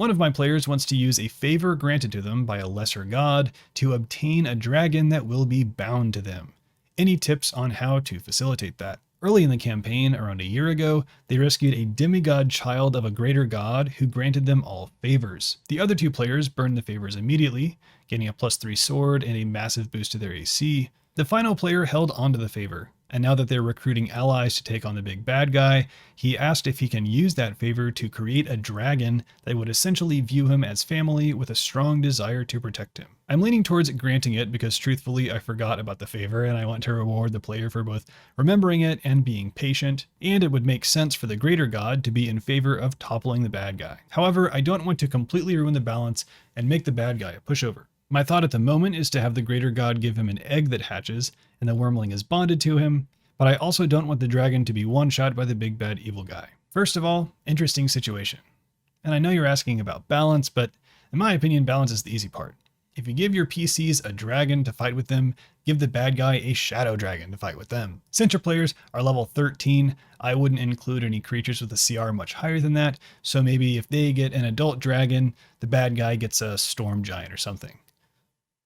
One of my players wants to use a favor granted to them by a lesser god to obtain a dragon that will be bound to them. Any tips on how to facilitate that? Early in the campaign, around a year ago, they rescued a demigod child of a greater god who granted them all favors. The other two players burned the favors immediately, getting a +3 sword and a massive boost to their AC. The final player held onto the favor, and now that they're recruiting allies to take on the big bad guy, he asked if he can use that favor to create a dragon that would essentially view him as family with a strong desire to protect him. I'm leaning towards granting it because truthfully I forgot about the favor and I want to reward the player for both remembering it and being patient, and it would make sense for the greater god to be in favor of toppling the bad guy. However, I don't want to completely ruin the balance and make the bad guy a pushover. My thought at the moment is to have the greater god give him an egg that hatches, and the wormling is bonded to him, but I also don't want the dragon to be one-shot by the big bad evil guy. First of all, interesting situation. And I know you're asking about balance, but in my opinion, balance is the easy part. If you give your PCs a dragon to fight with them, give the bad guy a shadow dragon to fight with them. Since your players are level 13, I wouldn't include any creatures with a CR much higher than that, so maybe if they get an adult dragon, the bad guy gets a storm giant or something.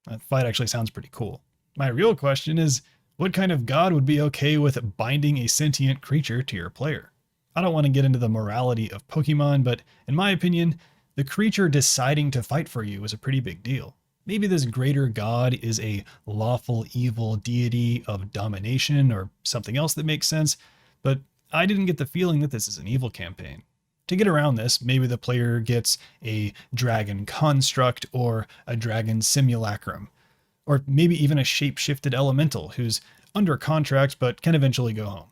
That fight actually sounds pretty cool. My real question is, what kind of god would be okay with binding a sentient creature to your player? I don't want to get into the morality of Pokemon, but in my opinion, the creature deciding to fight for you is a pretty big deal. Maybe this greater god is a lawful evil deity of domination or something else that makes sense, but I didn't get the feeling that this is an evil campaign. To get around this, maybe the player gets a dragon construct or a dragon simulacrum, or maybe even a shape-shifted elemental who's under contract but can eventually go home.